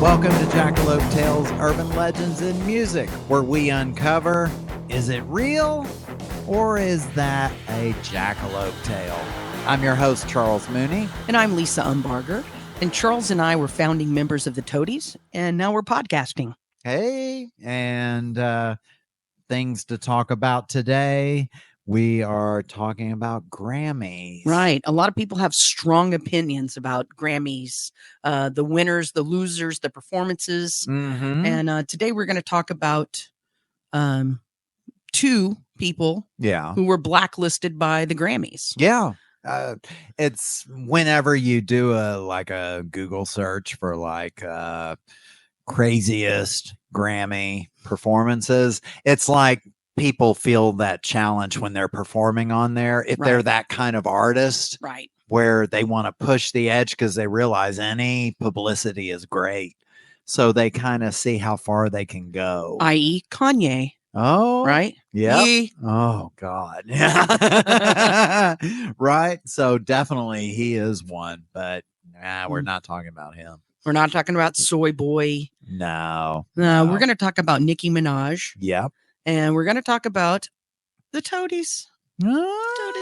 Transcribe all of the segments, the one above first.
Welcome to Jackalope Tales, Urban Legends in Music, where we uncover, is it real or is that a jackalope tale? I'm your host, Charles Mooney. And I'm Lisa Umbarger. And Charles and I were founding members of the Toadies, and now we're podcasting. Hey, and things to talk about today. We are talking about Grammys. Right. A lot of people have strong opinions about Grammys, the winners, the losers, the performances. Mm-hmm. And today we're going to talk about two people who were blacklisted by the Grammys. Yeah. It's whenever you do a Google search for craziest Grammy performances, it's like people feel that challenge when they're performing on there. If they're that kind of artist, right, where they want to push the edge because they realize any publicity is great. So they kind of see how far they can go. I.e. Kanye. Oh, right. Yeah. Oh, God. Right. So definitely he is one, but we're not talking about him. We're not talking about Soy Boy. No. We're going to talk about Nicki Minaj. Yep. And we're going to talk about the Toadies. Toadies.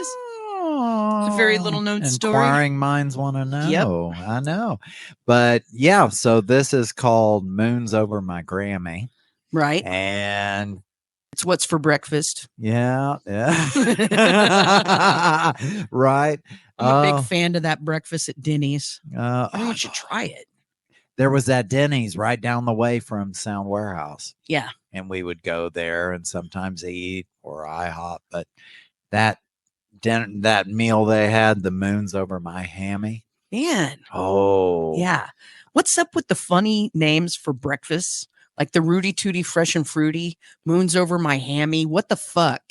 It's a very little known story. Inquiring minds want to know. Yep. I know. But yeah, so this is called Moons Over My Grammy. Right. And it's what's for breakfast. Yeah. Right. I'm a big fan of that breakfast at Denny's. Everyone should try it. There was that Denny's right down the way from Sound Warehouse. Yeah. And we would go there and sometimes eat or IHOP. But that meal they had, the Moons Over My Hammy. Man. Oh. Yeah. What's up with the funny names for breakfast? Like the Rudy Tooty Fresh and Fruity, Moons Over My Hammy. What the fuck?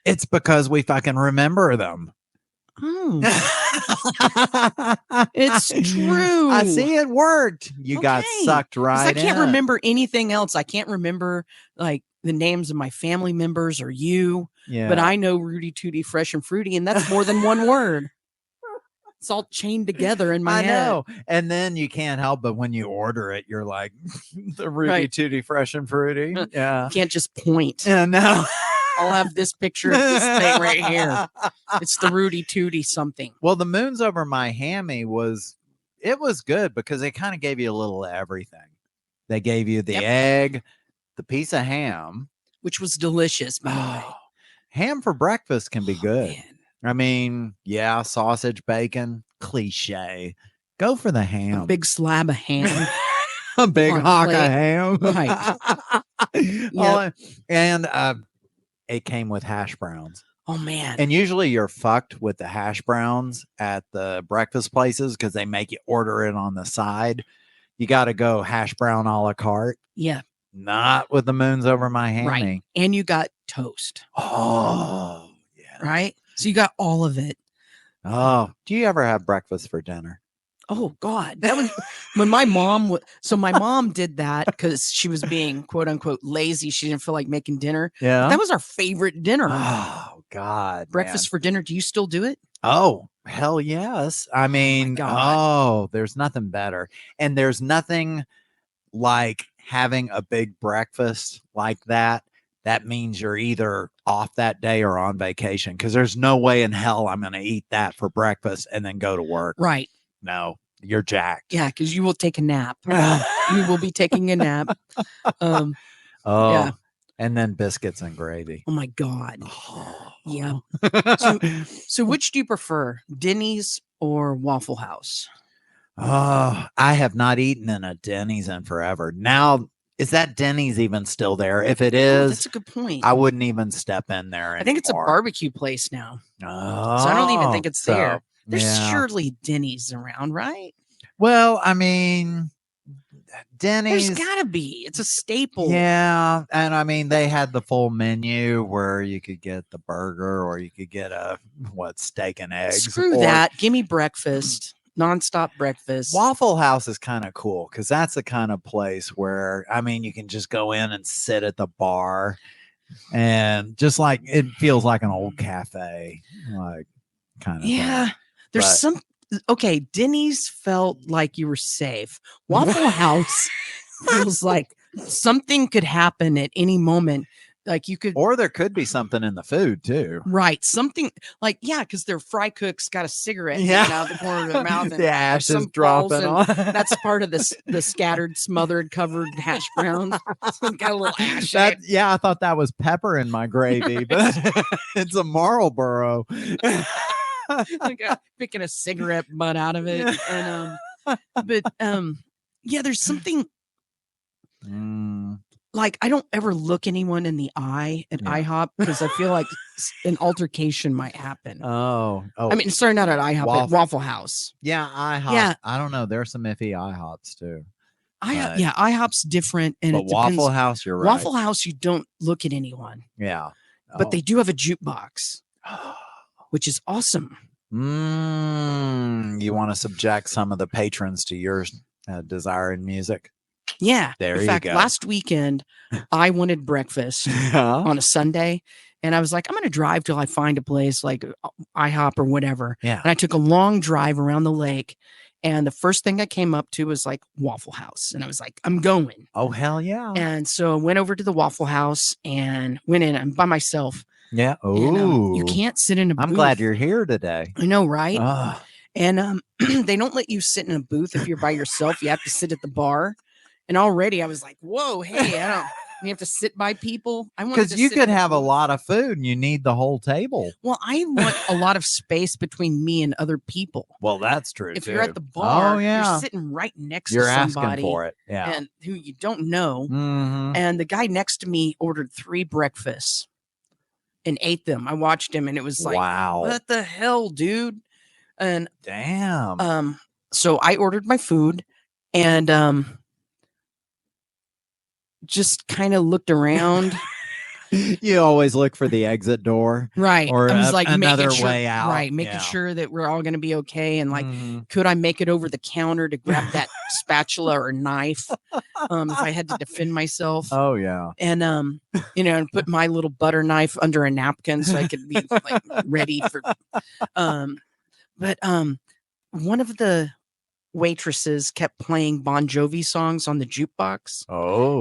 It's because we fucking remember them. Oh. It's true. I see it worked. You got sucked right in. I can't remember anything else. I can't remember like the names of my family members or you. Yeah. But I know Rudy Tooty Fresh and Fruity, and that's more than one word. It's all chained together in my head. I know. And then you can't help but when you order it, you're like, the Rudy Tooty Fresh and Fruity. Yeah. You can't just point. Yeah, no. I'll have this picture of this thing right here. It's the Rudy Tooty something. Well, the Moons Over My Hammy was good because they kind of gave you a little of everything. They gave you the egg, the piece of ham. Which was delicious, by the way. Ham for breakfast can be good. Man. I mean, yeah, sausage, bacon, cliche. Go for the ham. A big slab of ham. A big hunk of ham. Right. Yep. And it came with hash browns. Oh, man. And usually you're fucked with the hash browns at the breakfast places because they make you order it on the side. You got to go hash brown a la carte. Yeah. Not with the Moons Over My Hammy. Right. And you got toast. Oh, yeah. Right? So you got all of it. Oh, do you ever have breakfast for dinner? Oh, God. That was when my mom my mom did that because she was being quote unquote lazy. She didn't feel like making dinner. Yeah. That was our favorite dinner. Oh, God. Breakfast for dinner. Do you still do it? Oh, hell yes. I mean, there's nothing better. And there's nothing like having a big breakfast like that. That means you're either off that day or on vacation because there's no way in hell I'm going to eat that for breakfast and then go to work. Right. No, you're jacked. Yeah, because you will take a nap. You will be taking a nap. Yeah. And then biscuits and gravy. Oh, my God. Yeah. So which do you prefer, Denny's or Waffle House? Oh, I have not eaten in a Denny's in forever. Now, is that Denny's even still there? If it is, that's a good point. I wouldn't even step in there anymore. I think it's a barbecue place now. Oh, so I don't even think it's there. There's surely Denny's around, right? Well, I mean, Denny's. There's gotta be. It's a staple. Yeah. And I mean, they had the full menu where you could get the burger or you could get steak and eggs. Screw that. Give me breakfast. Nonstop breakfast. Waffle House is kind of cool because that's the kind of place where, I mean, you can just go in and sit at the bar and just like it feels like an old cafe, like kind of. Yeah. There's okay, Denny's felt like you were safe. Waffle House feels like something could happen at any moment. Like you could, or there could be something in the food too. right? Something like, yeah, because their fry cook's got a cigarette hanging out the corner of their mouth, and the ash is some dropping falls, on. that's part of the scattered, smothered, covered hash browns. Got a little ash in it. Yeah, I thought that was pepper in my gravy, but it's a Marlboro. Like picking a cigarette butt out of it, and yeah, there's something. Like, I don't ever look anyone in the eye at IHOP because I feel like an altercation might happen. Oh, I mean, sorry, not at IHOP, at Waffle House. Yeah, IHOP. Yeah. I don't know. There's some iffy IHOPs too. Yeah, IHOP's different, and but Waffle House, you're right. Waffle House, you don't look at anyone. Yeah, but they do have a jukebox, which is awesome. You want to subject some of the patrons to your desire in music? Yeah. There in fact, you go. Last weekend, I wanted breakfast on a Sunday, and I was like, I'm going to drive till I find a place like IHOP or whatever. Yeah. And I took a long drive around the lake, and the first thing I came up to was like Waffle House, and I was like, I'm going. Oh, hell yeah. And so I went over to the Waffle House and went in. I'm by myself. Yeah. Oh, you can't sit in a booth. I'm glad you're here today. I know, right? And they don't let you sit in a booth if you're by yourself. You have to sit at the bar. And already I was like, whoa, hey, you have to sit by people. I want because you could have a lot of food and you need the whole table. Well, I want a lot of space between me and other people. Well, that's true. If you're at the bar, you're sitting right next to somebody asking for it. Yeah. And who you don't know. Mm-hmm. And the guy next to me ordered 3 breakfasts and ate them. I watched him and it was like, wow, what the hell, dude? And damn. So I ordered my food and just kind of looked around. You always look for the exit door, right? Or I was like another making way out, right? Making sure that we're all going to be okay. And like, could I make it over the counter to grab that spatula or knife if I had to defend myself? Oh yeah. And and put my little butter knife under a napkin so I could be like ready for. But one of the waitresses kept playing Bon Jovi songs on the jukebox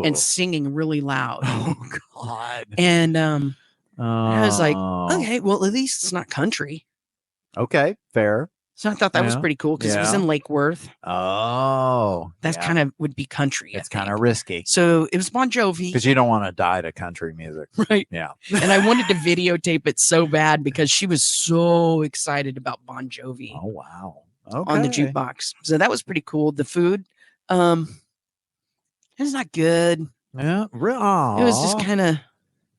and singing really loud. Oh God. And I was like, okay, well, at least it's not country. Okay, fair. So I thought that was pretty cool because it was in Lake Worth. Oh, that's kind of would be country. It's kind of risky. So it was Bon Jovi because you don't want to die to country music, right? Yeah. And I wanted to videotape it so bad because she was so excited about Bon Jovi. Oh wow. Okay. On the jukebox. So that was pretty cool. The food, it's not good. Yeah. It was just kind of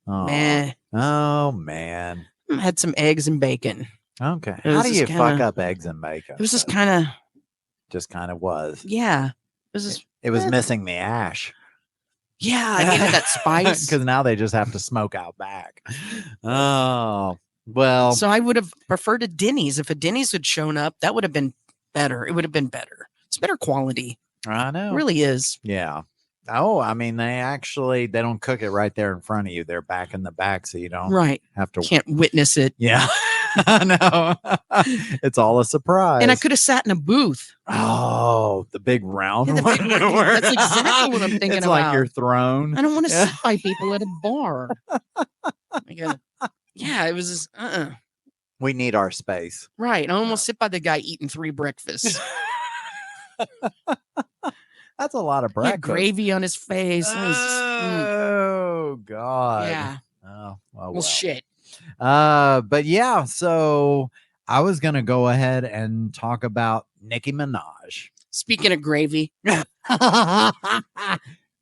meh. Oh man. Had some eggs and bacon. Okay. How do you fuck up eggs and bacon? It was just kind of was. Yeah. It was missing the ash. Yeah, I needed that spice. Because now they just have to smoke out back. Oh. Well, so I would have preferred a Denny's. If a Denny's had shown up, that would have been better. It would have been better. It's better quality. I know. It really is. Yeah. Oh, I mean, they don't cook it right there in front of you. They're back in the back, so you don't have to. Can't witness it. Yeah. I know. It's all a surprise. And I could have sat in a booth. Oh, the big round one. That's exactly what I'm thinking it's about. Like your throne. I don't want to sit by people at a bar. Yeah, it was just, We need our space. Right. I almost sit by the guy eating 3 breakfasts. That's a lot of breakfast. Gravy on his face. Oh, God. Yeah. Oh, well, shit. But yeah, so I was going to go ahead and talk about Nicki Minaj. Speaking of gravy. Yes.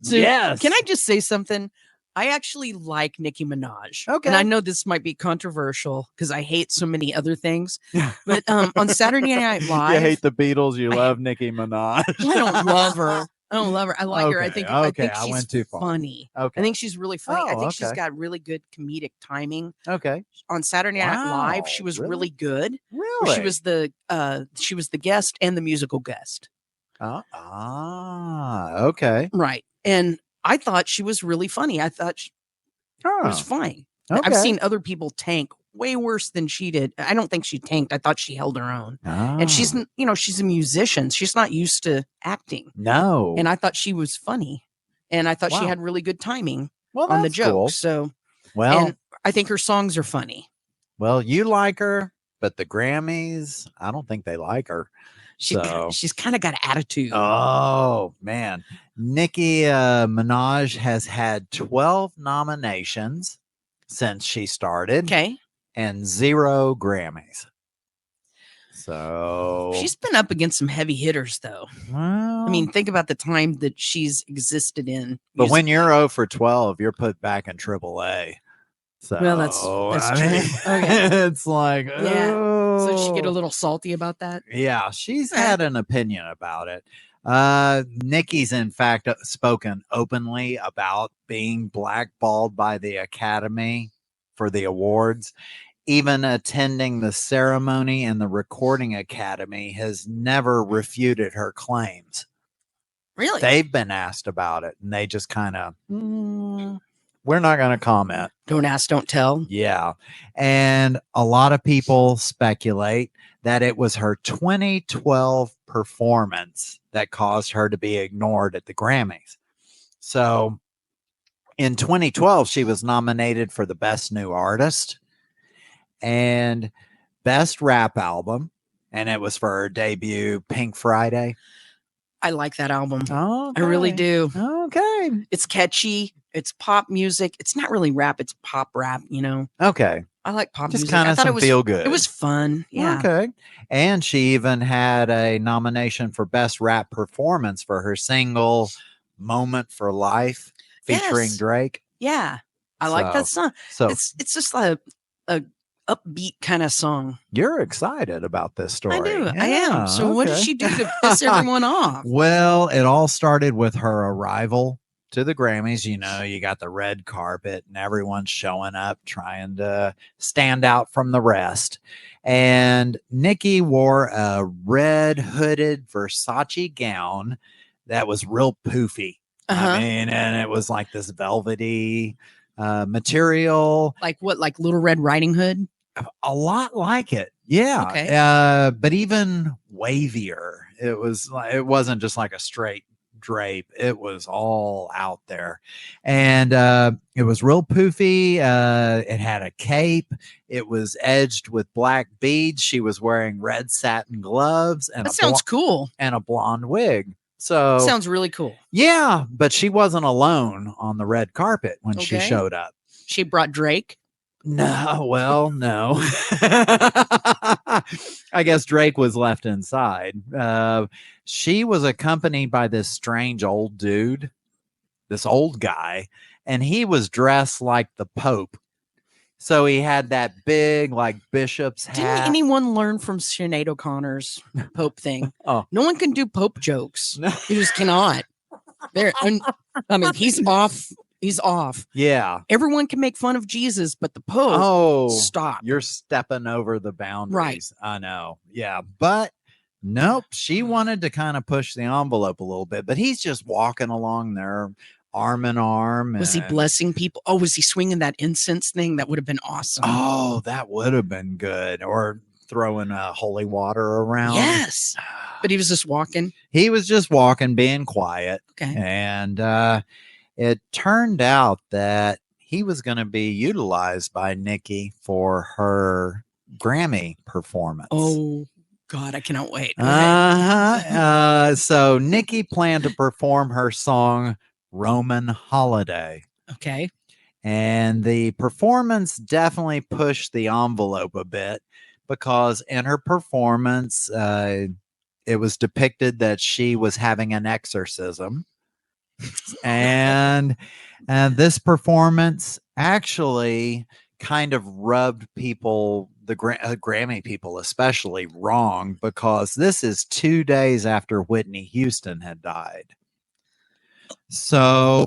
Can I just say something? I actually like Nicki Minaj. Okay. And I know this might be controversial because I hate so many other things. But on Saturday Night Live. You hate the Beatles. You love Nicki Minaj. I don't love her. I like her. I think she's went too far. funny. Okay. I think she's really funny. I think she's got really good comedic timing. Okay. On Saturday Night Live, she was really good. Really? She was the guest and the musical guest. Okay. Right. And I thought she was really funny. I thought it was fine. Okay. I've seen other people tank way worse than she did. I don't think she tanked. I thought she held her own. And she's, Oh, she's a musician. She's not used to acting. no. And I thought she was funny. And I thought she Wow. had really good timing Well, on the that's cool. jokes. So, Well, and I think her songs are funny. well, you like her, but the Grammys, I don't think they like her. She's kind of got attitude. Oh, man. Nicki Minaj has had 12 nominations since she started. Okay. And 0 Grammys. So she's been up against some heavy hitters, though. Well, I mean, think about the time that she's existed in. But when you're 0 for 12, you're put back in AAA. So well, that's true. Okay. It's like, yeah. So she get a oh. little salty about that. Yeah, she's had an opinion about it. Nikki's in fact spoken openly about being blackballed by the Academy for the awards. Even attending the ceremony and the Recording Academy has never refuted her claims. Really? They've been asked about it, and they just kind of, we're not going to comment. Don't ask, don't tell. Yeah. And a lot of people speculate that it was her 2012 performance that caused her to be ignored at the Grammys. So in 2012, she was nominated for the Best New Artist and Best Rap Album, and it was for her debut Pink Friday. I like that album. Oh, I really do. Okay. It's catchy. It's pop music. It's not really rap. It's pop rap, Okay. I like pop just music. kind of some feel good. It was fun. Yeah. Okay. And she even had a nomination for Best Rap Performance for her single Moment for Life featuring Drake. Yeah. I like that song. So it's just a upbeat kind of song. You're excited about this story. I do. Yeah, I am. So what did she do to piss everyone off? Well, it all started with her arrival to the Grammys. You got the red carpet and everyone's showing up trying to stand out from the rest. And Nicki wore a red hooded Versace gown that was real poofy. I mean, and it was like this velvety material. Like what? Like Little Red Riding Hood? A lot like it. Yeah. Okay. But even wavier. It wasn't just like a straight drape. It was all out there. And it was real poofy. It had a cape. It was edged with black beads. She was wearing red satin gloves and that sounds cool. And a blonde wig. So sounds really cool. Yeah, but she wasn't alone on the red carpet when she showed up. She brought Drake. No, well, no. I guess Drake was left inside. She was accompanied by this strange old dude, this old guy, and he was dressed like the Pope. So he had that big, like, bishop's hat. Didn't anyone learn from Sinead O'Connor's Pope thing? Oh, no one can do Pope jokes. You just cannot. I mean, he's off. He's off. Yeah. Everyone can make fun of Jesus, but the Pope, stop. You're stepping over the boundaries. Right. I know. Yeah. But nope. She wanted to kind of push the envelope a little bit, but he's just walking along there arm in arm. Was he blessing people? Oh, was he swinging that incense thing? That would have been awesome. Oh, that would have been good. Or throwing holy water around. Yes. But he was just walking. He was just walking, being quiet. Okay. And, it turned out that he was going to be utilized by Nicki for her Grammy performance. Oh, God, I cannot wait. So Nicki planned to perform her song Roman Holiday. Okay. And the performance definitely pushed the envelope a bit because in her performance, it was depicted that she was having an exorcism. And this performance actually kind of rubbed people, the Grammy people especially, wrong because this is 2 days after Whitney Houston had died. So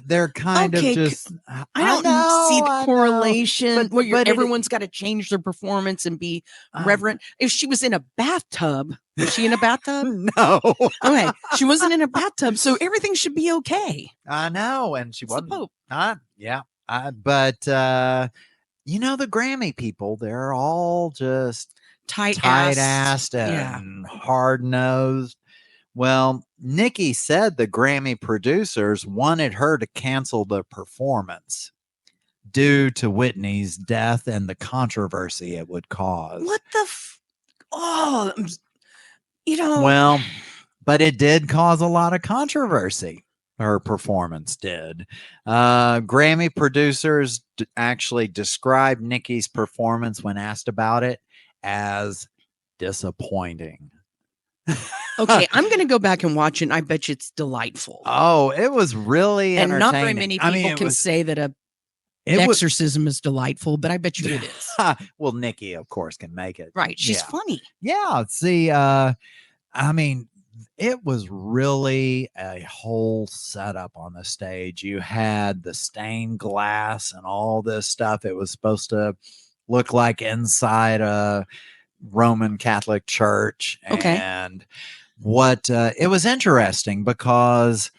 they're kind of just. I don't see the correlation. But everyone's got to change their performance and be reverent. If she was in a bathtub, was she in a bathtub? No. Okay, she wasn't in a bathtub, so everything should be okay. I know, and she wasn't. The Pope. Yeah, but you know, the Grammy people, they're all just Tight-assed. tight-assed Yeah. and hard-nosed. Well, Nikki said the Grammy producers wanted her to cancel the performance due to Whitney's death and the controversy it would cause. What the oh, you know. Well, but it did cause a lot of controversy. Her performance did. Grammy producers actually described Nikki's performance when asked about it as disappointing. Okay, I'm going to go back and watch it, and I bet you it's delightful. Oh, it was really and entertaining. not very many people can say that an exorcism is delightful, but I bet you it is. Well, Nikki, of course, can make it. Right. She's funny. Yeah. See, I mean, it was really a whole setup on the stage. You had the stained glass and all this stuff. It was supposed to look like inside a Roman Catholic church. Okay. And what it was interesting because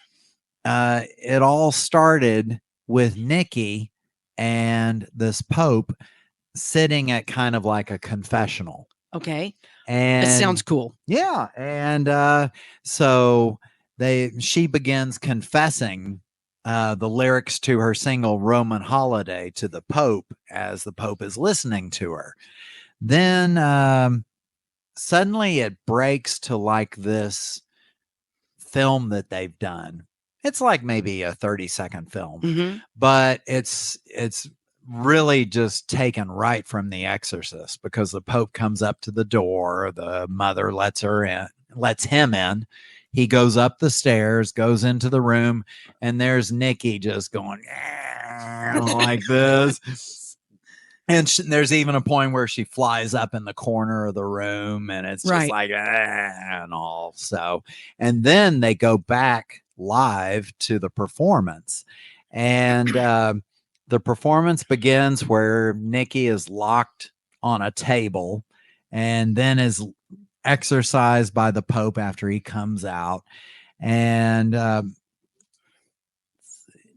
it all started with Nikki and this Pope sitting at kind of like a confessional. Okay. And it sounds cool. Yeah. And so she begins confessing the lyrics to her single Roman Holiday to the Pope as the Pope is listening to her. Then suddenly it breaks to like this film that they've done. It's like maybe a 30-second film, but it's really just taken right from The Exorcist, because the Pope comes up to the door, the mother lets him in. He goes up the stairs, goes into the room, and there's Nikki just going like this. And there's even a point where she flies up in the corner of the room, and it's just like, and all. So, and then they go back live to the performance, and the performance begins where Nikki is locked on a table and then is exorcised by the Pope after he comes out. And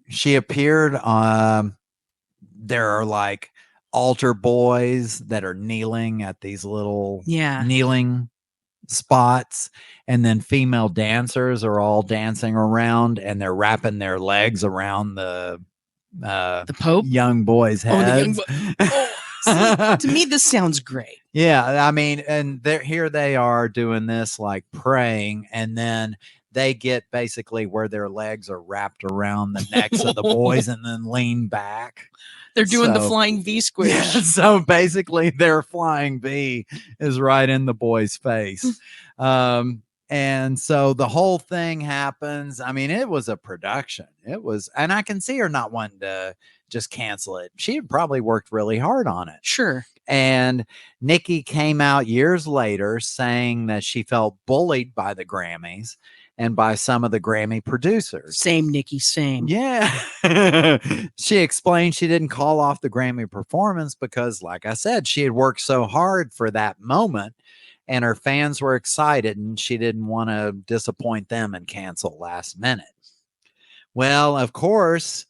she appeared there are like altar boys that are kneeling at these little kneeling spots, and then female dancers are all dancing around, and they're wrapping their legs around the Pope young boys' heads. To me, this sounds great. Yeah, I mean, and here they are doing this, like praying, and then they get basically where their legs are wrapped around the necks of the boys and then lean back. They're doing the flying V squish. Yeah, so basically their flying V is right in the boy's face. And so the whole thing happens. I mean, it was a production. It was, and I can see her not wanting to just cancel it. She had probably worked really hard on it. Sure. And Nikki came out years later saying that she felt bullied by the Grammys and by some of the Grammy producers. Same, Nikki, same. Yeah. She explained she didn't call off the Grammy performance because, like I said, she had worked so hard for that moment and her fans were excited and she didn't want to disappoint them and cancel last minute. Well, of course,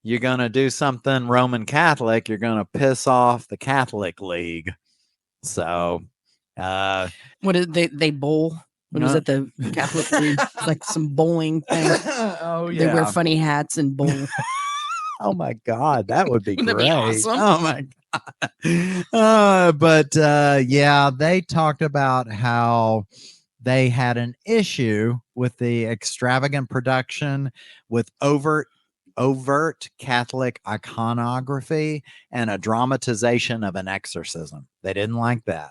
you're going to do something Roman Catholic, you're going to piss off the Catholic League. So, what is they bowl? What is it? The Catholic League, like some bowling thing. Oh yeah, they wear funny hats and bowl. Oh my God, that would be That'd great. Be awesome. Oh my God. But yeah, they talked about how they had an issue with the extravagant production, with overt Catholic iconography and a dramatization of an exorcism. They didn't like that.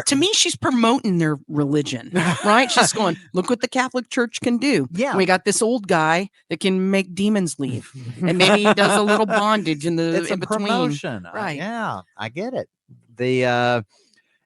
To me, she's promoting their religion, right? She's going, look what the Catholic Church can do. Yeah. We got this old guy that can make demons leave. And maybe he does a little bondage in the it's in a between. Promotion. Right. Yeah, I get it.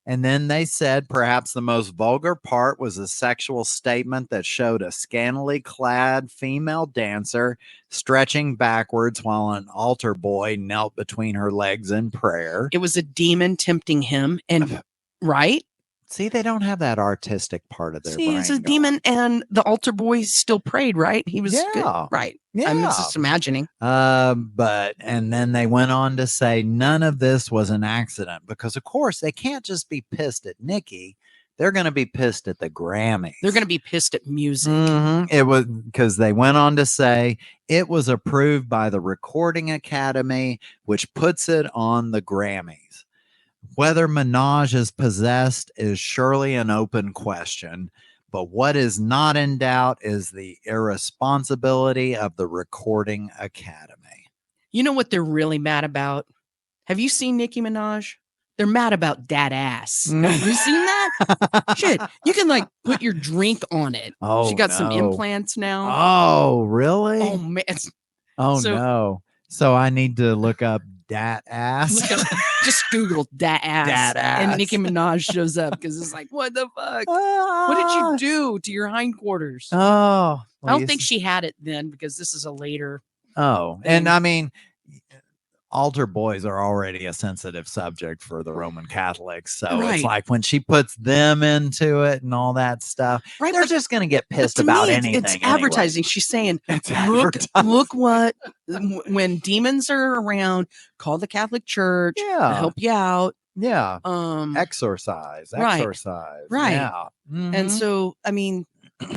And then they said perhaps the most vulgar part was a sexual statement that showed a scantily clad female dancer stretching backwards while an altar boy knelt between her legs in prayer. It was a demon tempting him, and right? See, they don't have that artistic part of their brain. It's a demon, and the altar boy still prayed, right? He was good. Right. I'm Yeah. just imagining. And then they went on to say none of this was an accident because, of course, they can't just be pissed at Nikki. They're going to be pissed at the Grammys. They're going to be pissed at music. It was because they went on to say it was approved by the Recording Academy, which puts it on the Grammys. Whether Minaj is possessed is surely an open question. But what is not in doubt is the irresponsibility of the Recording Academy. You know what they're really mad about? Have you seen Nicki Minaj? They're mad about that ass. Have you seen that? Shit, you can like put your drink on it. Oh, she got some no. implants now. Oh, really? Oh man. Oh, no. So I need to look up dat ass. Just Google dat ass. Dat ass. And Nicki Minaj shows up because it's like, what the fuck? What did you do to your hindquarters? Oh, I well, don't think she had it then because this is a later. Oh, thing. and I mean, altar boys are already a sensitive subject for the Roman Catholics. So Right. it's like when she puts them into it and all that stuff, Right, they're but- just going to get pissed To about me, anything. It's anyway. advertising. She's saying, It's look advertising. what, when demons are around, call the Catholic Church to Yeah. help you out. Yeah. Um, Exorcise. Right. Exorcise. Right. Yeah. And so, I mean,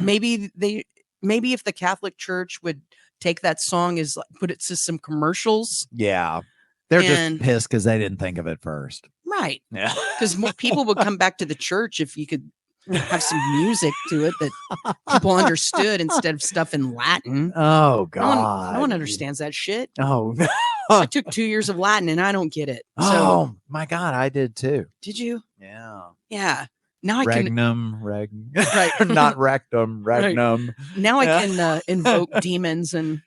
maybe if the Catholic Church would take that song as like put it to some commercials. Yeah. They're And- just pissed because they didn't think of it first. Right. Yeah. Because more people would come back to the church if you could have some music to it that people understood instead of stuff in Latin. Oh, No God. one understands that shit. Oh, I took 2 years of Latin and I don't get it. So oh, my God. I did too. did you? Yeah. Yeah. Now I can Regnum, Right. not rectum, regnum. now Yeah. I can invoke demons and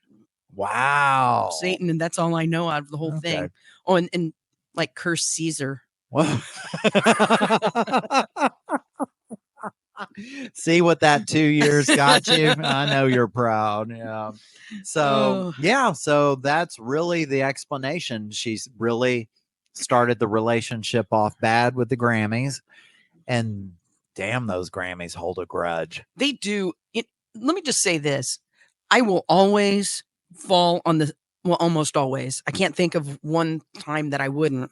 Wow. Satan, and that's all I know out of the whole Okay. thing. Oh, and like curse Caesar. Whoa. See what that 2 years got you? I know you're proud. Yeah. So, Oh. yeah. So that's really the explanation. She's really started the relationship off bad with the Grammys. And damn, those Grammys hold a grudge. They do it. Let me just say this. I will always fall on the almost always. I can't think of one time that I wouldn't.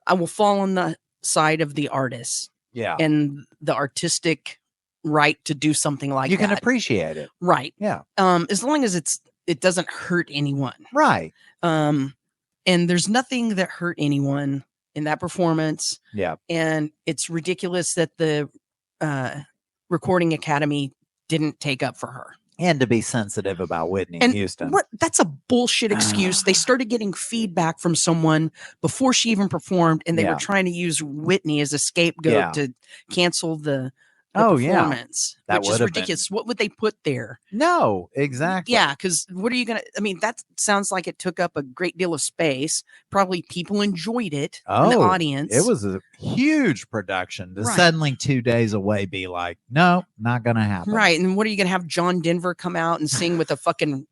I will fall on the side of the artist Yeah. and the artistic right to do something like you that. can appreciate it. Right. Yeah. As long as it doesn't hurt anyone. Right. And there's nothing that hurt anyone in that performance. Yeah. And it's ridiculous that the Recording Academy didn't take up for her. And to be sensitive about Whitney And Houston. what? That's a bullshit excuse. They started getting feedback from someone before she even performed, and they Yeah. were trying to use Whitney as a scapegoat Yeah. to cancel the Oh, yeah. performance, That which is would have been- ridiculous. What would they put there? No, exactly. Yeah, because what are you gonna? I mean, that sounds like it took up a great deal of space. Probably people enjoyed it in the Oh, audience. It was a huge production to Right. suddenly 2 days away be like, no, not going to happen. right. And what are you gonna have John Denver come out and sing with a fucking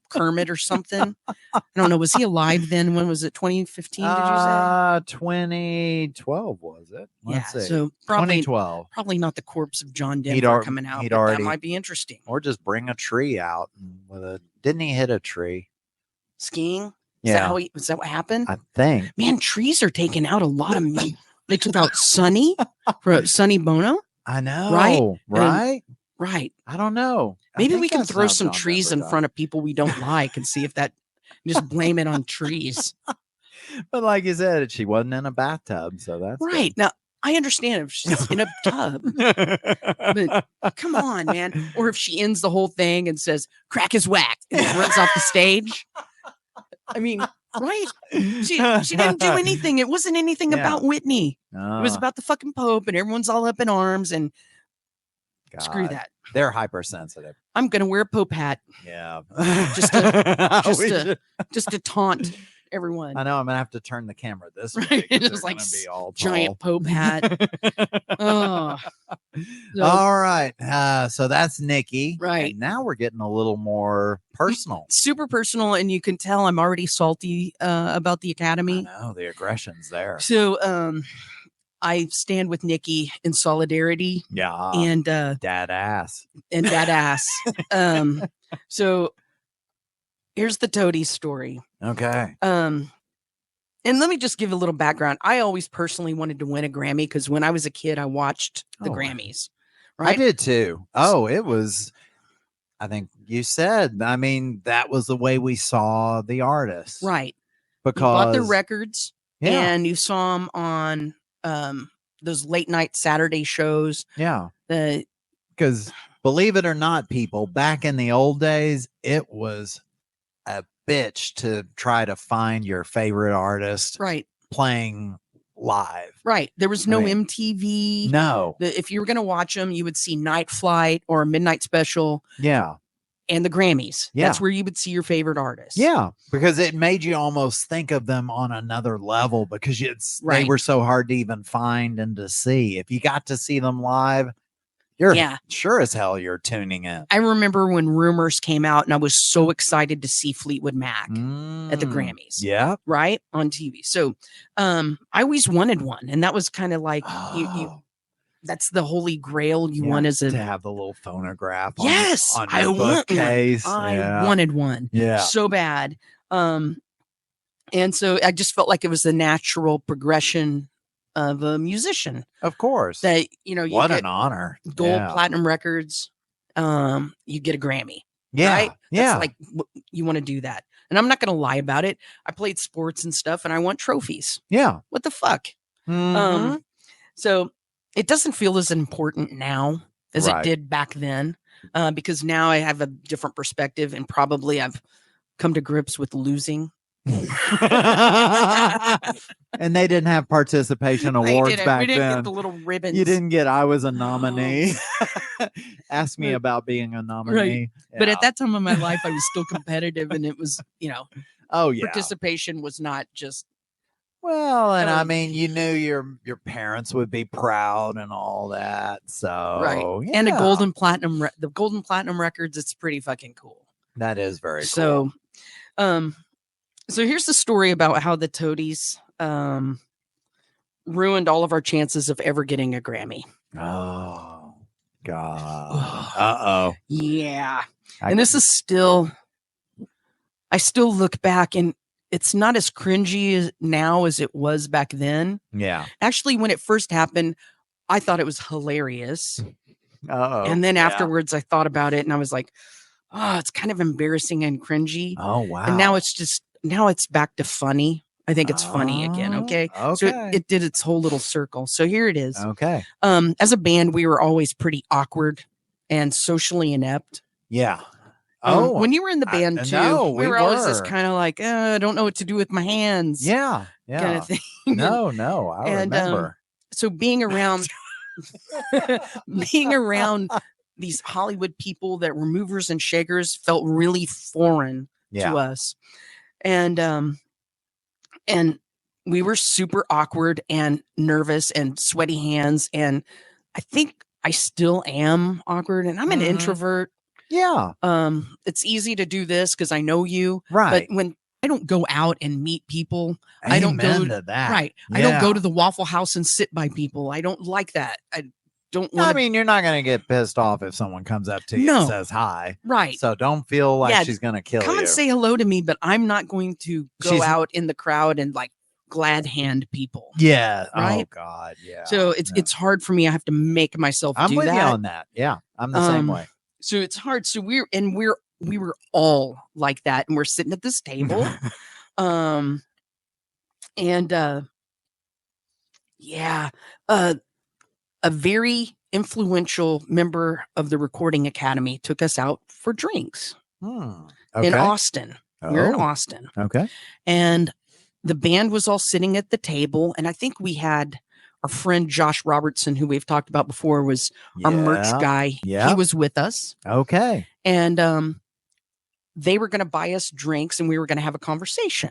Kermit or something? I don't know. Was he alive then? When was it? 2015? Did you say? 2012 was it? Let's Yeah. see. So probably 2012. not the corpse of John He'd Denver al- coming out. he'd But already- that might be interesting. Or just bring a tree out with a. Didn't he hit a tree? Skiing? Is Yeah. that how is that what happened? I think. Man, trees are taking out a lot of meat. They took out Sonny for Sonny Bono. I know. Right? Right. I don't know. I Maybe think we can that's throw how some John trees Denver in died. front of people we don't like and see if that just blame it on trees. But like you said, she wasn't in a bathtub, so that's Right. Now, I understand if she's in a tub. good. Come on, man. Or if she ends the whole thing and says, crack is whack, and just runs off the stage. I mean, right? She didn't do anything. It wasn't anything Yeah. about Whitney. It was about the fucking Pope, and everyone's all up in arms, and screw God. that. They're hypersensitive. I'm gonna wear a Pope hat Yeah. Just to- just We to- should- just to taunt everyone. I know I'm gonna have to turn the camera this way. Right, 'cause it's they're like gonna be all Giant tall. Pope hat. Oh. So- All right. So that's Nikki. Right. And now we're getting a little more personal. super personal, and you can tell I'm already salty about the I Academy. know the aggression's there. So I stand with Nikki in solidarity Yeah. and Dad ass. that ass. So here's the Toady story. Okay. And let me just give a little background. I always personally wanted to win a Grammy because when I was a kid, I watched the Grammys. Right? I did too. Oh, it was. I think you said. I mean, that was the way we saw the artists, right? Because you bought their records, yeah, and you saw them on those late night Saturday shows. yeah. The Because believe it or not, people, back in the old days, it was a bitch to try to find your favorite artist right playing live. Right. There was no MTV. No. If you were going to watch them, you would see Night Flight or Midnight Special. Yeah. And the Grammys. Yeah. That's where you would see your favorite artists. Yeah. Because it made you almost think of them on another level because they were so hard to even find and to see. If you got to see them live, you're sure as hell you're tuning in. I remember when Rumors came out and I was so excited to see Fleetwood Mac at the Grammys. Yeah. Right? On TV. So I always wanted one. And that was kind of like you that's the holy grail you want as to have the little phonograph yes, on your bookcase. I wanted one. Yeah. So bad. And so I just felt like it was the natural progression of a musician. Of course. That, you know, what an honor. Gold, platinum records. You get a Grammy. Yeah. Right? Yeah. That's like you want to do that. And I'm not going to lie about it. I played sports and stuff and I want trophies. Yeah. What the fuck? Mm-hmm. So it doesn't feel as important now as it did back then. Because now I have a different perspective and probably I've come to grips with losing. And they didn't have participation awards back we didn't then. Get the little ribbons. You didn't get I was a nominee. Ask me about being a nominee. Right. Yeah. But at that time of my life I was still competitive and it was, you know, participation was not just well, and I mean, you knew your parents would be proud and all that. So and the golden platinum records, it's pretty fucking cool. That is very cool. So here's the story about how the Toadies ruined all of our chances of ever getting a Grammy. Oh, God. Uh-oh. Yeah. And this is still, I still look back and it's not as cringy now as it was back then. Yeah. Actually, when it first happened, I thought it was hilarious. Uh-oh. And then afterwards I thought about it and I was like, oh, it's kind of embarrassing and cringy. Oh, wow. And now it's back to funny. I think it's funny again. Okay. So it did its whole little circle. So here it is. Okay. As a band, we were always pretty awkward and socially inept. Yeah. When you were in the band too, we were always just kind of like, I don't know what to do with my hands. Yeah. Yeah. Kind of thing. No, I remember. So being around these Hollywood people that were movers and shakers felt really foreign to us. And we were super awkward and nervous and sweaty hands. And I think I still am awkward and I'm an introvert. Yeah. It's easy to do this because I know you. Right. But when I don't go out and meet people, Amen I don't go to that. Right. Yeah. I don't go to the Waffle House and sit by people. I don't like that. I don't want I mean, you're not going to get pissed off if someone comes up to you and says hi. Right. So don't feel like she's going to kill you. Come and say hello to me, but I'm not going to go out in the crowd and like glad hand people. Yeah. Right? Oh God. Yeah. So it's hard for me. I have to make myself I'm do with that. you on that. Yeah. I'm the same way. So it's hard. So we were all like that. And we're sitting at this table. A very influential member of the Recording Academy took us out for drinks in Austin. We're in Austin. Okay. And the band was all sitting at the table. And I think we had our friend Josh Robertson, who we've talked about before, was our merch guy. Yeah. He was with us. Okay. And they were going to buy us drinks and we were going to have a conversation.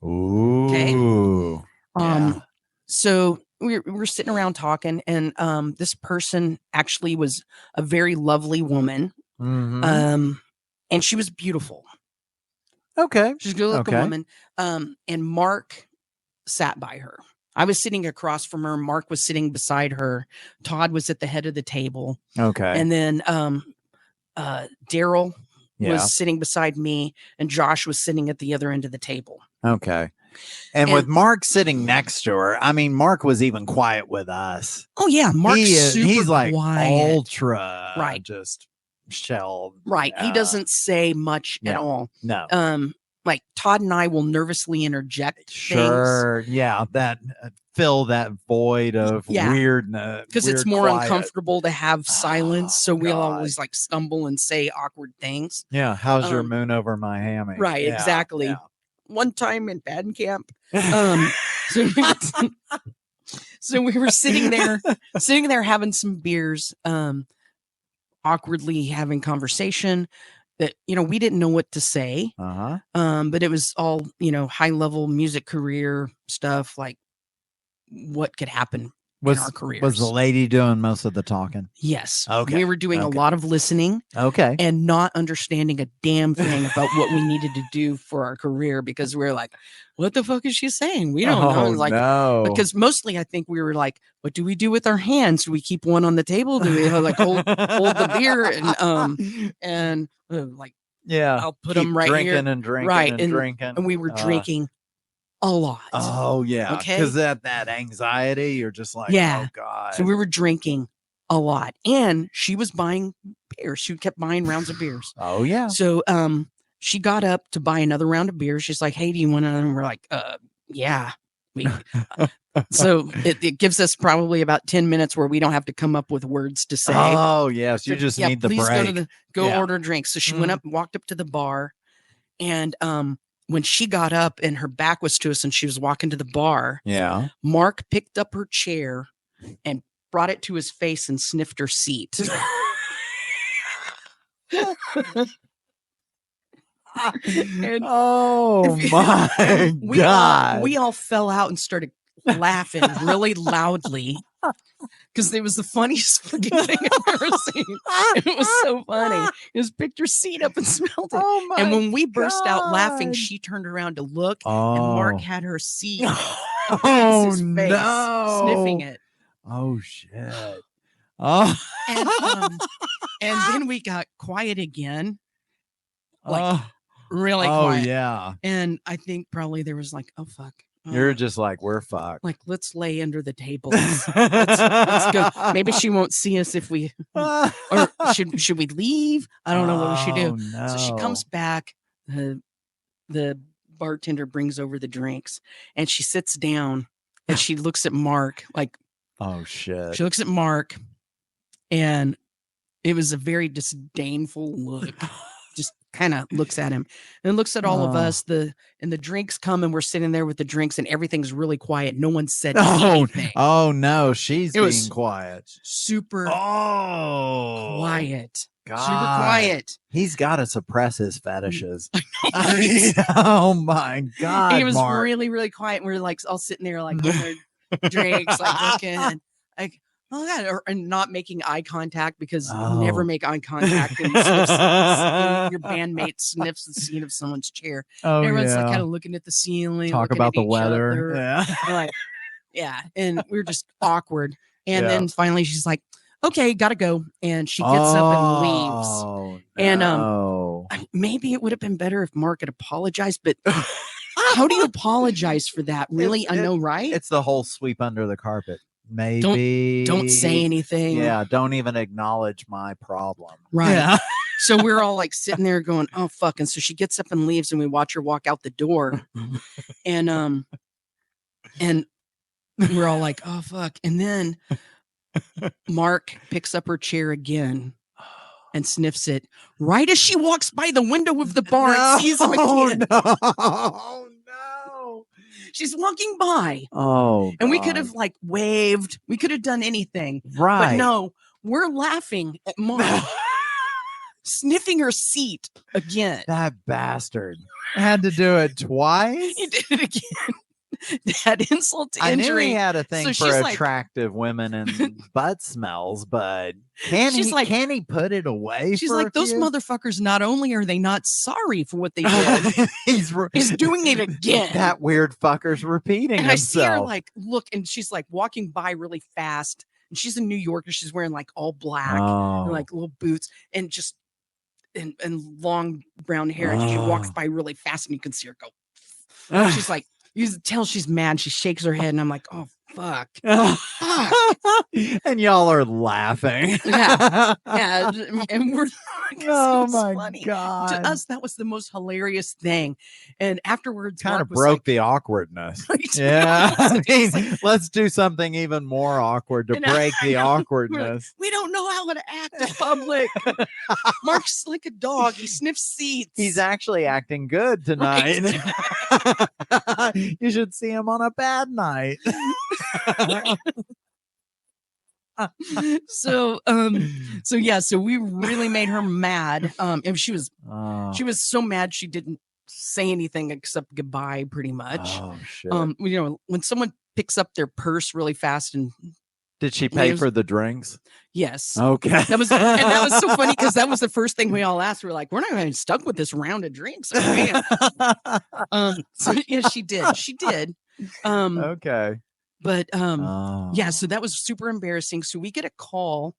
Ooh. Okay. So we were sitting around talking, and this person actually was a very lovely woman. Mm-hmm. And she was beautiful. Okay. She's a good looking woman. And Mark sat by her. I was sitting across from her. Mark was sitting beside her. Todd was at the head of the table. Okay. And then Daryl was sitting beside me, and Josh was sitting at the other end of the table. Okay. And with Mark sitting next to her, I mean, Mark was even quiet with us. Oh yeah, Mark's he's like quiet. ultra, just shelled. Right. He doesn't say much at all. No. Like Todd and I will nervously interject things. Yeah, that fill that void of weirdness. Because it's more uncomfortable to have silence. So we'll always like stumble and say awkward things. Yeah. How's your moon over my hammy? Right, exactly. Yeah. One time in band camp. So we were sitting there having some beers, awkwardly having conversation that, we didn't know what to say. But it was all, high level music career stuff, like what could happen in our careers. Was the lady doing most of the talking? Yes. Okay. We were doing a lot of listening. Okay. And not understanding a damn thing about what we needed to do for our career, because we were like, what the fuck is she saying? We don't know. Like, no. Because mostly I think we were like, what do we do with our hands? Do we keep one on the table? Do we like hold the beer and like, I'll put them right drinking here. And drinking and drinking. And we were drinking a lot. Oh yeah. Okay. Because that anxiety, you're just like, oh God. So we were drinking a lot, and she was buying beers. She kept buying rounds of beers. Oh yeah. So she got up to buy another round of beers. She's like, hey, do you want another? And we're like, yeah. So it gives us probably about 10 minutes where we don't have to come up with words to say. Oh yes. You just need the please break. Go order drinks. So she went up, walked up to the bar, and when she got up and her back was to us and she was walking to the bar, Mark picked up her chair and brought it to his face and sniffed her seat. Oh my God. We all fell out and started laughing really loudly because it was the funniest fucking thing I've ever seen. It was so funny. It was picked her seat up and smelled it. Oh my and when we burst out laughing, she turned around to look, and Mark had her seat against his face, sniffing it. Oh shit. Oh. And then we got quiet again. Like really quiet. Oh yeah. And I think probably there was like, oh fuck. You're just like, we're fucked. Like, let's lay under the tables. let's go. Maybe she won't see us if we, or should we leave? I don't know what we should do. No. So she comes back. The bartender brings over the drinks, and she sits down, and she looks at Mark like, oh shit. She looks at Mark, and it was a very disdainful look. Just kind of looks at him and looks at all of us. The drinks come, and we're sitting there with the drinks, and everything's really quiet. No one said anything. Oh no, she's being quiet. Super quiet. God. Super quiet. He's got to suppress his fetishes. Oh my God. He was Mark. really, really quiet. And we're like all sitting there like with our drinks, like looking, like, oh God, and not making eye contact, because you never make eye contact and your bandmate sniffs the seat of someone's chair. And everyone's like kind of looking at the ceiling, talk about the weather. Like, and we're just awkward. And then finally she's like, okay, gotta go. And she gets up and leaves. No. And maybe it would have been better if Mark had apologized, but how do you apologize for that? Really? I know, right? It's the whole sweep under the carpet. Maybe don't say anything. Yeah, don't even acknowledge my problem. Right. Yeah. So we're all like sitting there going, oh fuck. And so she gets up and leaves, and we watch her walk out the door. And we're all like, oh fuck. And then Mark picks up her chair again and sniffs it right as she walks by the window of the bar and sees him again. Oh no. She's walking by. Oh, and we could have like waved. We could have done anything. Right. But no, we're laughing at Mark sniffing her seat again. That bastard had to do it twice. He did it again. That insult to injury. I knew he had a thing for attractive women and butt smells, but can he put it away? She's like, those motherfuckers, not only are they not sorry for what they did, he's doing it again. That weird fucker's repeating and himself. I see her like, look, and she's like walking by really fast, and she's in New York, and she's wearing like all black and like little boots, and just and long brown hair. And she walks by really fast, and you can see her go. She's like, you can tell she's mad. She shakes her head, and I'm like, oh fuck. And y'all are laughing. Yeah, and we're Oh it's my funny. God. To us, that was the most hilarious thing. And afterwards, Kind Mark of was broke like, the awkwardness. Right? Yeah. I mean, It's like- let's do something even more awkward to And break the we're like, awkwardness. we don't know how to act in public. Mark's like a dog. He sniffs seats. He's actually acting good tonight. You should see him on a bad night. So we really made her mad. And she was so mad she didn't say anything except goodbye, pretty much. Oh shit. When someone picks up their purse really fast and did she pay for the drinks? Yes. Okay. That was so funny because that was the first thing we all asked. We were like, we're not going to be stuck with this round of drinks. So yeah, she did. She did. Okay. But yeah, so that was super embarrassing. So we get a call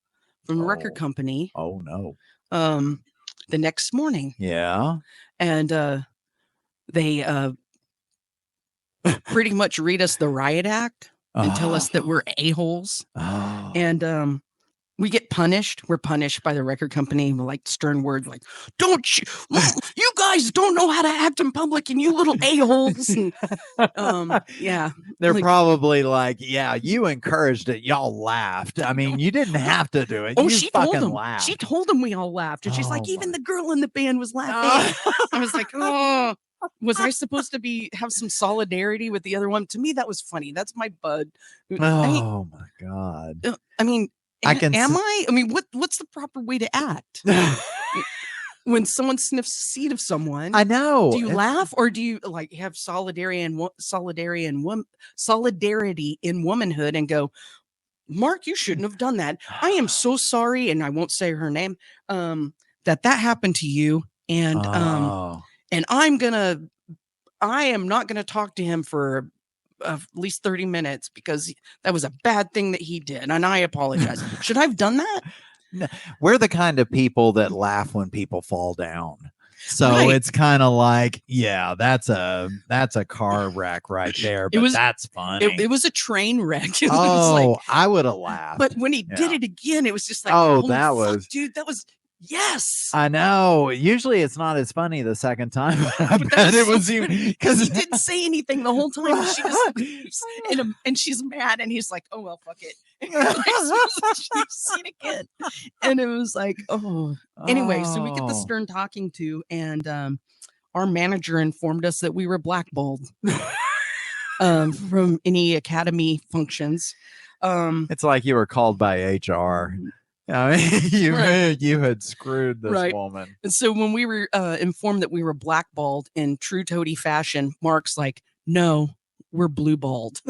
from the record company. Oh no. The next morning. Yeah. And they pretty much read us the riot act and tell us that we're a-holes. Oh. And we get punished. We're punished by the record company with like stern words like, don't you guys don't know how to act in public, and you little a-holes. And, yeah. They're like, probably like, yeah, you encouraged it. Y'all laughed. I mean, you didn't have to do it. Oh, you she fucking told them. laughed. She told them we all laughed. And she's like, Oh, even my- the girl in the band was laughing. I was like, oh, was I supposed to have some solidarity with the other one? To me, that was funny. That's my bud. Oh my God. I mean, I can am I? I mean, what's the proper way to act? When someone sniffs the seat of someone, I know. Do you laugh, or do you like have solidarity and solidarity in womanhood and go, Mark, you shouldn't have done that. I am so sorry, and I won't say her name. That happened to you, and and I am not gonna talk to him for at least 30 minutes because that was a bad thing that he did, and I apologize. Should I have done that? We're the kind of people that laugh when people fall down. So Right. it's kind of like, yeah, that's a car wreck right there. But that's funny. It was a train wreck. It Oh, was like, I would have laughed. but when he did it again, it was just like, oh, holy that fuck, was, dude, that was yes. I know. Usually it's not as funny the second time. But I bet it was even because he didn't say anything the whole time. And she just and she's mad, and he's like, oh well, fuck it. She's seen again, and it was like, oh. Anyway, so we get the stern talking to, and our manager informed us that we were blackballed from any Academy functions. It's like you were called by HR. I mean, you had screwed this woman. And so when we were informed that we were blackballed in true toady fashion, Mark's like, no, we're blue balled.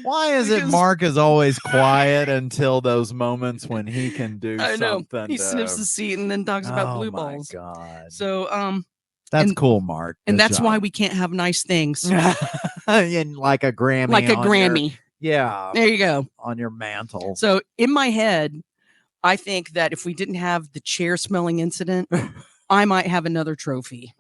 Why is it Mark is always quiet until those moments when he can do something? He sniffs the seat and then talks about blue balls. God. So that's cool, Mark. And that's why we can't have nice things. And like a Grammy. Like a Grammy. Yeah. There you go. On your mantle. So in my head, I think that if we didn't have the chair smelling incident, I might have another trophy.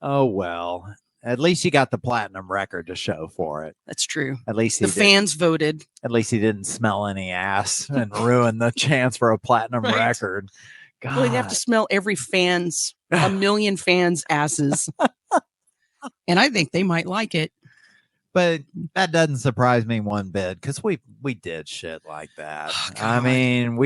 Oh, well. At least you got the platinum record to show for it. That's true. At least the fans voted. At least he didn't smell any ass and ruin the chance for a platinum record. God. Well, he'd have to smell every a million fans' asses. And I think they might like it. But that doesn't surprise me one bit because we did shit like that. Oh, I mean,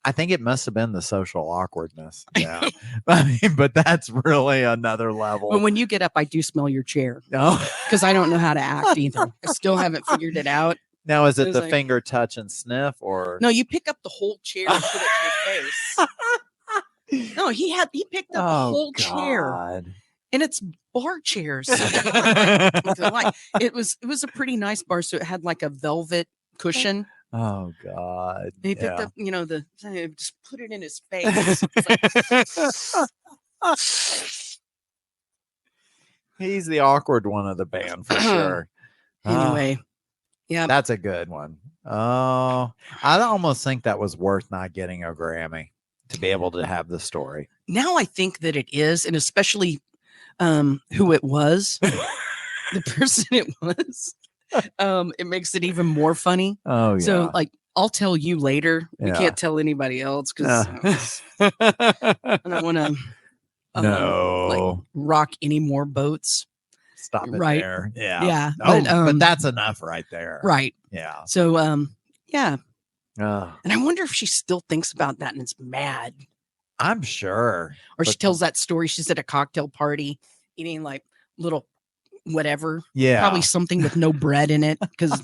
I think it must have been the social awkwardness. Yeah. I mean, but that's really another level. But when you get up, I do smell your chair. No. Because I don't know how to act either. I still haven't figured it out. Now, is it the finger touch and sniff or? No, you pick up the whole chair and put it to your face. No, he picked up the whole chair. And it's bar chairs. It was a pretty nice bar, so it had like a velvet cushion. Oh God! And he picked up, just put it in his face. He's the awkward one of the band for sure. Anyway, Yeah. That's a good one. Oh, I almost think that was worth not getting a Grammy to be able to have the story. Now I think that it is, and especially who it was, the person it was. It makes it even more funny. Oh, yeah. So, like, I'll tell you later. We Yeah. can't tell anybody else because I don't want to no. rock any more boats. Stop it Right. there. Yeah. Yeah. Oh, but that's enough right there. Right. Yeah. So, yeah. And I wonder if she still thinks about that and is mad. I'm sure. Or she tells that story. She's at a cocktail party eating like little whatever. Yeah. Probably something with no bread in it because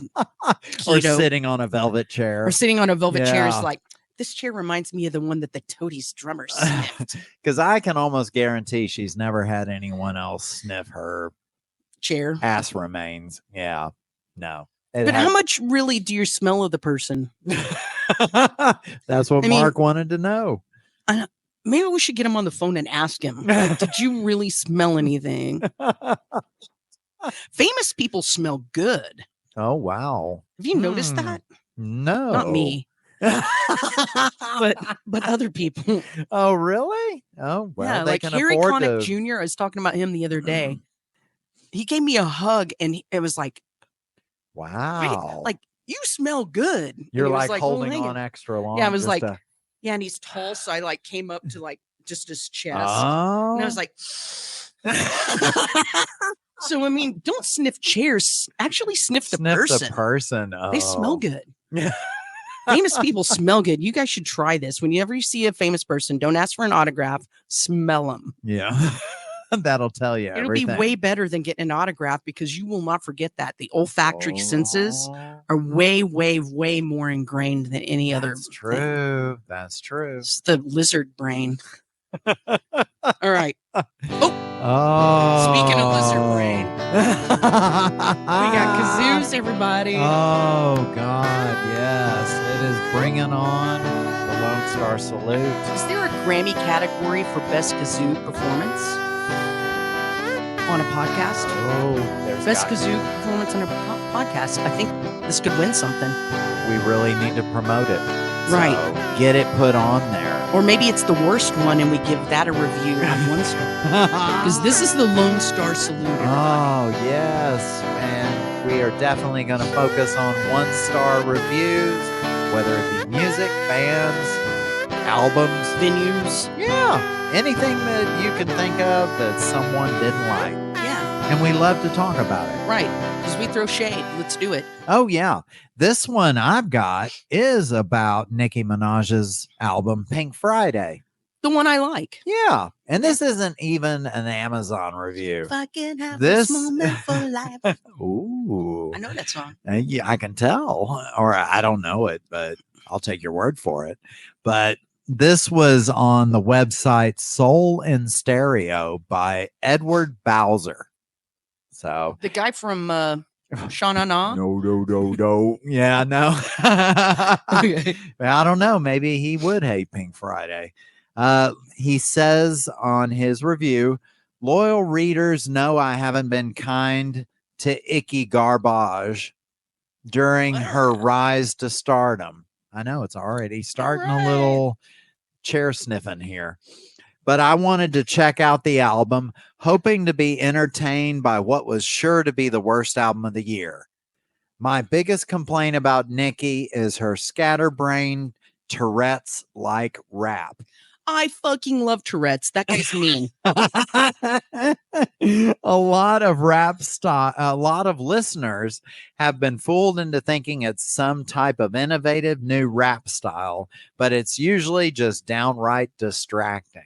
or sitting on a velvet chair. Or sitting on a velvet chair is like, this chair reminds me of the one that the Toadies drummer sniffed. Because I can almost guarantee she's never had anyone else sniff her chair ass remains. Yeah. No. But how much really do you smell of the person? That's what Mark wanted to know. Maybe we should get him on the phone and ask him, like, did you really smell anything? Famous people smell good. Oh, wow. Have you noticed that? No. Not me. but other people. Oh, really? Oh, well, yeah, they like can Harry afford Connick to... Jr. I was talking about him the other day. He gave me a hug and it was like, wow. Like, you smell good. You're like holding on extra long. Yeah, I was like, yeah, and he's tall, so I like came up to like just his chest. Oh. And I was like, so I mean, don't sniff chairs. Actually sniff the person. Oh. They smell good. Famous people smell good. You guys should try this. Whenever you see a famous person, don't ask for an autograph. Smell them. Yeah. That'll tell you everything. It'll be way better than getting an autograph because you will not forget that. The olfactory senses are way, way, way more ingrained than any other. That's true. That's true. It's the lizard brain. All right. Speaking of lizard brain, we got kazoos, everybody. Oh, God, yes. It is bringing on the Lone Star Salute. Is there a Grammy category for best kazoo performance on a podcast? Oh, there's best kazoo performance on a podcast. I think this could win something. We really need to promote it. Right. So get it put on there. Or maybe it's the worst one and we give that a review on 1 star. Because this is the Lone Star Salute. Oh, yes. And we are definitely going to focus on 1-star reviews, whether it be music, bands, albums, venues. Yeah. Anything that you can think of that someone didn't like. Yeah. And we love to talk about it. Right. Because we throw shade. Let's do it. Oh, yeah. This one I've got is about Nicki Minaj's album, Pink Friday. The one I like. Yeah. And this isn't even an Amazon review. If I can have this moment for life. Ooh. I know that song. Yeah, I can tell. Or I don't know it, but I'll take your word for it. But this was on the website Soul in Stereo by Edward Bowser. So the guy from Sha-Na Na? No. Yeah, no. Okay. I don't know. Maybe he would hate Pink Friday. He says on his review, loyal readers know I haven't been kind to Icky Garbage during her rise to stardom. I know it's already starting a little chair sniffing here. But I wanted to check out the album, hoping to be entertained by what was sure to be the worst album of the year. My biggest complaint about Nicki is her scatterbrained Tourette's-like rap. I fucking love Tourette's. That guy's mean. A lot of listeners have been fooled into thinking it's some type of innovative new rap style, but it's usually just downright distracting.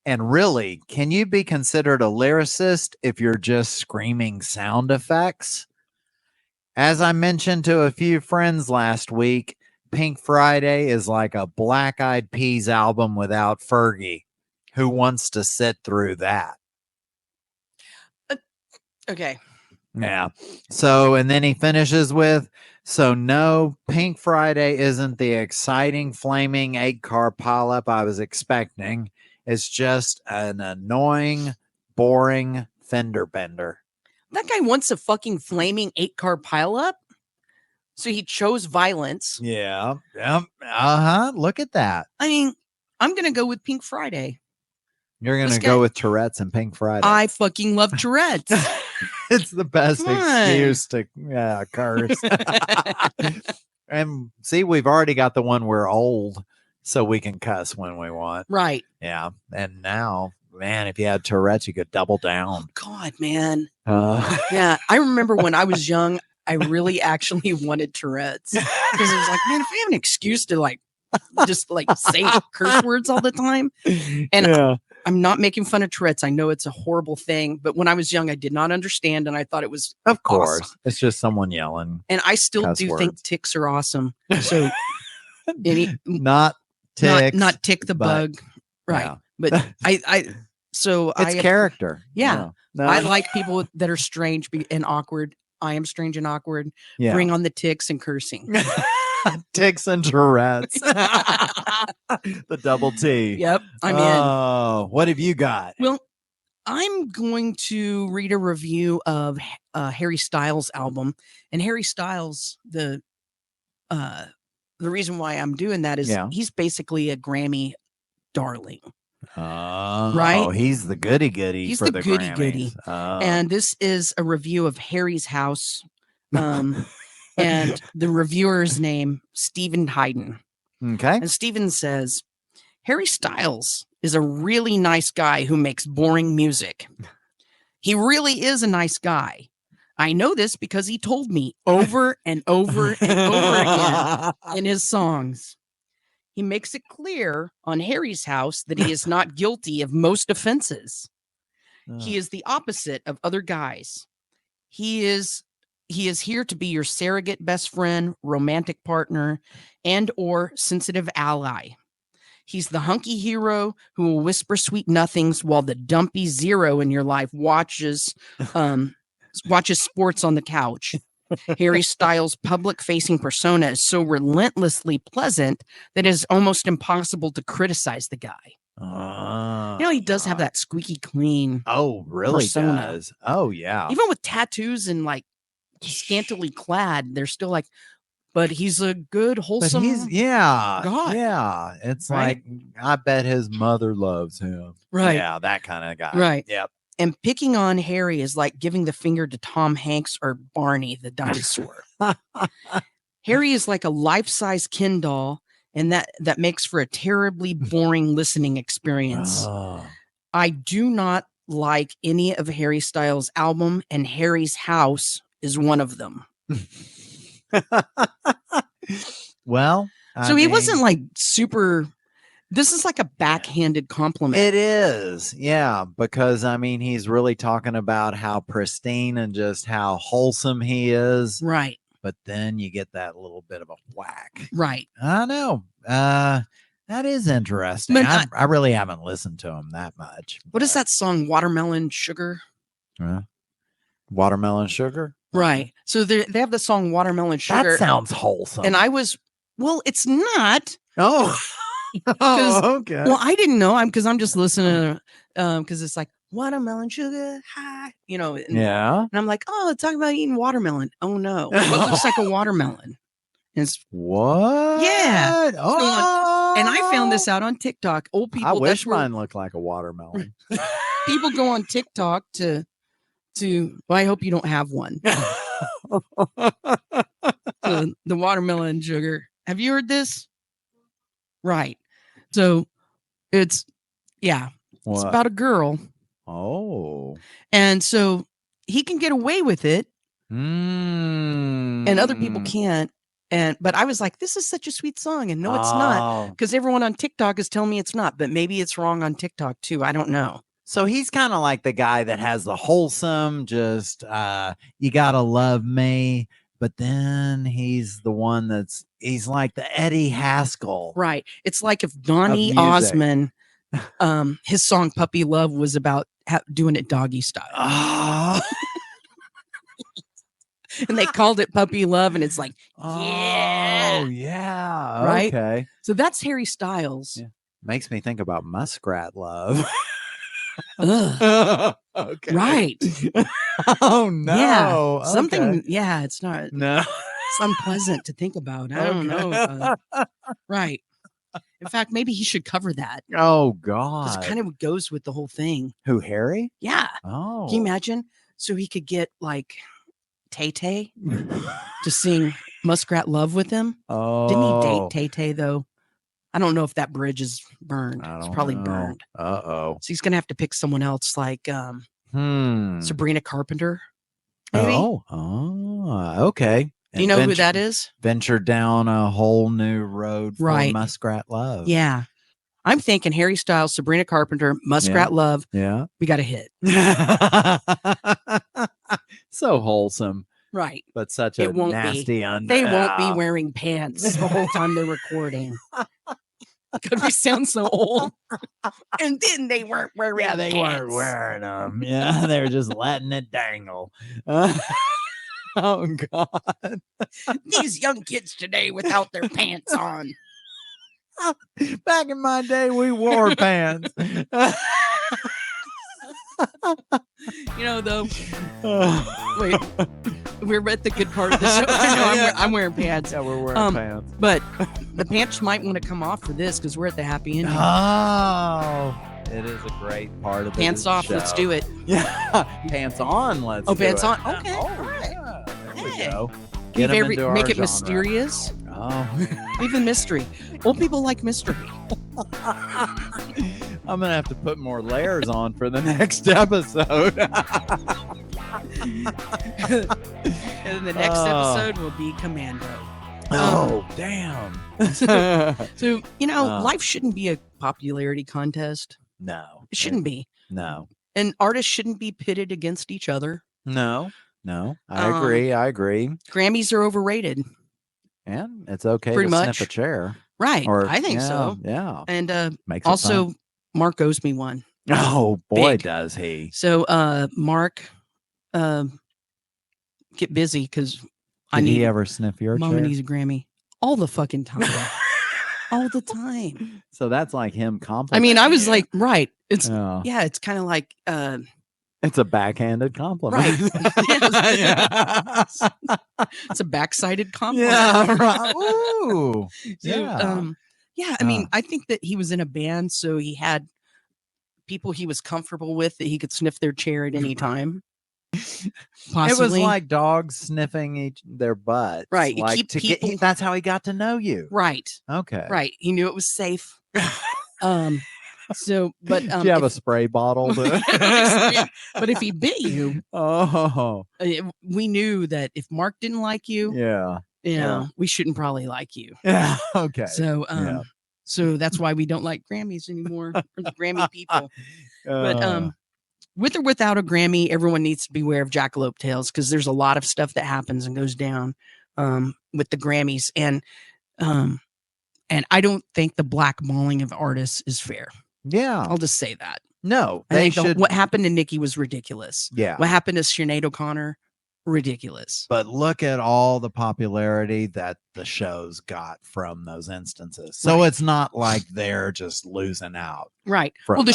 And really, can you be considered a lyricist if you're just screaming sound effects? As I mentioned to a few friends last week, Pink Friday is like a Black Eyed Peas album without Fergie. Who wants to sit through that? Okay. Yeah. So, and then he finishes with, so no, Pink Friday isn't the exciting, flaming 8-car pileup I was expecting. It's just an annoying, boring fender bender. That guy wants a fucking flaming 8-car pileup? So he chose violence. Yeah. Uh-huh. Look at that. I mean, I'm going to go with Pink Friday. You're going This to guy- go with Tourette's and Pink Friday. I fucking love Tourette's. It's the best Come on. excuse to curse. And see, we've already got the one we're old, so we can cuss when we want. Right. Yeah. And now, man, if you had Tourette's, you could double down. God, man. Uh, Yeah. I remember when I was young, I really actually wanted Tourette's because it was like, man, if I have an excuse to like just like say curse words all the time. And yeah. I'm not making fun of Tourette's. I know it's a horrible thing, but when I was young, I did not understand, and I thought it was Of course. awesome. It's just someone yelling. And I still Cuss do think words. ticks are awesome. So Not ticks. not tick the but- bug, right? yeah. But It's character. Yeah. No. I like people that are strange and awkward. I am strange and awkward. Yeah. Bring on the ticks and cursing. Ticks and Tourette's. The double T. Yep, I'm in. Oh, what have you got? Well, I'm going to read a review of Harry Styles' album, and Harry Styles, the reason why I'm doing that is he's basically a Grammy darling. Right? Oh, he's the goody goody. He's for the goody Grammys. goody. And this is a review of Harry's House. And the reviewer's name, Stephen Hayden. Okay. And Stephen says, Harry Styles is a really nice guy who makes boring music. He really is a nice guy. I know this because he told me over and over and over again in his songs. He makes it clear on Harry's House that he is not guilty of most offenses. He is the opposite of other guys. He is here to be your surrogate best friend, romantic partner, and or sensitive ally. He's the hunky hero who will whisper sweet nothings while the dumpy zero in your life watches sports on the couch. Harry Styles' public-facing persona is so relentlessly pleasant that it is almost impossible to criticize the guy. He does have that squeaky clean. Oh, really persona. does. Oh, yeah. Even with tattoos and like scantily clad, they're still like, but he's a good, wholesome guy. Yeah. It's right? like, I bet his mother loves him. Right. Yeah, that kind of guy. Right. Yep. And picking on Harry is like giving the finger to Tom Hanks or Barney the dinosaur. Harry is like a life-size Ken doll, and that makes for a terribly boring listening experience. I do not like any of Harry Styles' album, and Harry's House is one of them. Well, he wasn't like super. This is like a backhanded compliment. It is. Yeah. Because he's really talking about how pristine and just how wholesome he is. Right. But then you get that little bit of a whack. Right. I know. That is interesting. But I really haven't listened to him that much. What is that song? Watermelon Sugar? Watermelon Sugar? Right. So they have the song Watermelon Sugar. That sounds wholesome. And it's not. Oh. Oh, okay. Well, I didn't know. Because I'm just listening to because it's like watermelon sugar high, yeah. And I'm like, oh, it's talking about eating watermelon. Oh no, it looks like a watermelon. It's what? Yeah. Oh. And I found this out on TikTok. Old people. I wish mine looked like a watermelon. People go on TikTok to. Well, I hope you don't have one. The watermelon sugar. Have you heard this? Right. So it's it's about a girl. Oh. And so he can get away with it. And other people can't. But I was like, this is such a sweet song. And no, it's not. Because everyone on TikTok is telling me it's not. But maybe it's wrong on TikTok too. I don't know. So he's kind of like the guy that has the wholesome, just you gotta love me. But then he's the one he's like the Eddie Haskell. Right. It's like if Donny Osmond, his song Puppy Love was about doing it doggy style. Oh. And they called it Puppy Love. And it's like, yeah. Right. Okay. So that's Harry Styles. Yeah. Makes me think about Muskrat Love. Okay. Right. Oh no. Yeah. Something. Okay. Yeah, it's not. No. It's unpleasant to think about. I don't know. Right. In fact, maybe he should cover that. Oh Because it God. kind of goes with the whole thing. Who, Harry? Yeah. Oh. Can you imagine? So he could get like Tay-Tay to sing Muskrat Love with him. Oh. Didn't he date Tay-Tay though? I don't know if that bridge is burned. It's probably burned. Uh-oh. So he's gonna have to pick someone else like Sabrina Carpenter. Maybe. Okay. Do you know who that is? Venture down a whole new road for Right. Muskrat Love. Yeah. I'm thinking Harry Styles, Sabrina Carpenter, Muskrat Love. Yeah. We got a hit. So wholesome. Right. But such a nasty They won't be wearing pants the whole time they're recording. Because we sound so old. And then they weren't wearing pants. They weren't wearing them. Yeah, they were just letting it dangle. Oh, God. These young kids today without their pants on. Back in my day, we wore pants. Though. Wait. We're at the good part of the show. I'm wearing pants. Yeah, we're wearing pants. But the pants might want to come off for this because we're at the happy ending. Oh. It is a great part of the Pants off, show. let's do it. Yeah. Pants on, let's do it. Pants on. Okay. Oh, All right. yeah. There we Hey. go. Get 'em into our Make it genre. mysterious. Oh. Even mystery. Old people like mystery. I'm going to have to put more layers on for the next episode. And the next episode will be Commando. Oh, damn. So, life shouldn't be a popularity contest. No. It shouldn't be. No. And artists shouldn't be pitted against each other. No. I agree. Grammys are overrated. And it's okay Pretty to much. sniff a chair. Right. I think so. Yeah. And Makes it also, fun. Mark owes me one. Oh, boy, Big. does he. So, Mark, get busy because I Did need he ever sniff your Mama chair? needs a Grammy all the fucking time. All the time. So that's like him I complimenting mean, I was you. like, right. It's Yeah. it's kind of like It's a backhanded compliment. right. Yes. It's a backsided compliment. Yeah. Right. Ooh. So, I mean, I think that he was in a band, so he had people he was comfortable with that he could sniff their chair at any time. Possibly. It was like dogs sniffing their butts. Right. You Like keep to people- get, that's how he got to know you. right. Okay. Right. He knew it was safe. So, but Do you have a spray bottle? but if he bit you, Oh. we knew that if Mark didn't like you, Yeah. we shouldn't probably like you. Yeah. Okay. So, Yeah. so that's why we don't like Grammys anymore, or the Grammy people. But with or without a Grammy, everyone needs to beware of Jackalope Tales because there's a lot of stuff that happens and goes down with the Grammys, and I don't think the blackballing of artists is fair. Yeah. I'll just say that. No, I they think should. what happened to Nikki was ridiculous. Yeah. What happened to Sinead O'Connor, ridiculous. But look at all the popularity that the shows got from those instances. So Right. it's not like they're just losing out. Right. From Well, the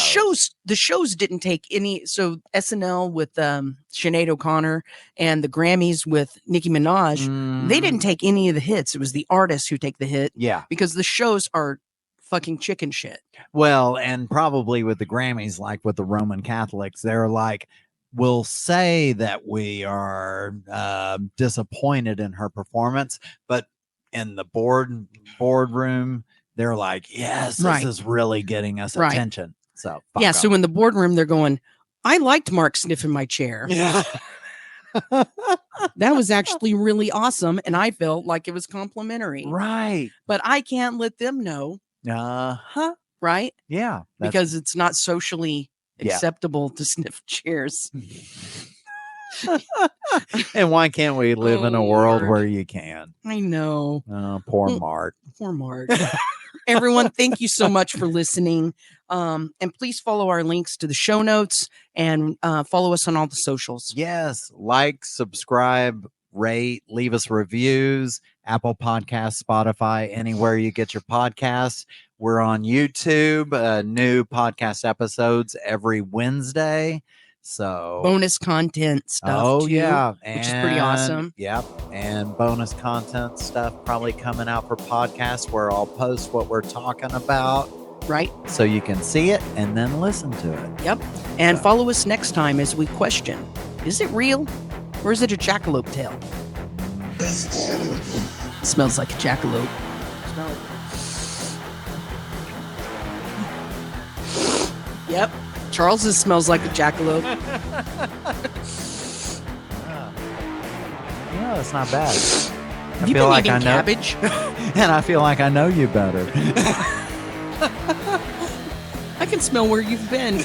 those. shows didn't take any. So SNL with Sinead O'Connor and the Grammys with Nicki Minaj, they didn't take any of the hits. It was the artists who take the hit Yeah. because the shows are fucking chicken shit. Well, and probably with the Grammys, like with the Roman Catholics, they're like, we'll say that we are disappointed in her performance, but in the boardroom, they're like, yes, Right. this is really getting us Right. attention. So fuck Yeah. 'em. So in the boardroom, they're going, I liked Mark sniffing my chair. Yeah. That was actually really awesome. And I felt like it was complimentary. Right. But I can't let them know. Uh-huh. Right. Yeah. that's- Because it's not socially Yeah. acceptable to sniff chairs. and why can't we live in a Oh, world Lord. where you can? I know. Poor Mm. Mark. Poor Mark. Everyone, thank you so much for listening. And please follow our links to the show notes and follow us on all the socials. Yes. Like, subscribe, rate, leave us reviews, Apple Podcasts, Spotify, anywhere you get your podcasts. We're on YouTube, new podcast episodes every Wednesday. So bonus content stuff too, yeah, which is pretty awesome. Yep, and bonus content stuff probably coming out for podcasts where I'll post what we're talking about. Right. So you can see it and then listen to it. Yep. And follow us next time as we question, is it real or is it a jackalope tail? It smells like a jackalope. Smell it. Yep. Charles's smells like a jackalope. Yeah, that's not bad. You've been eating cabbage. And I feel like I know you better. I can smell where you've been.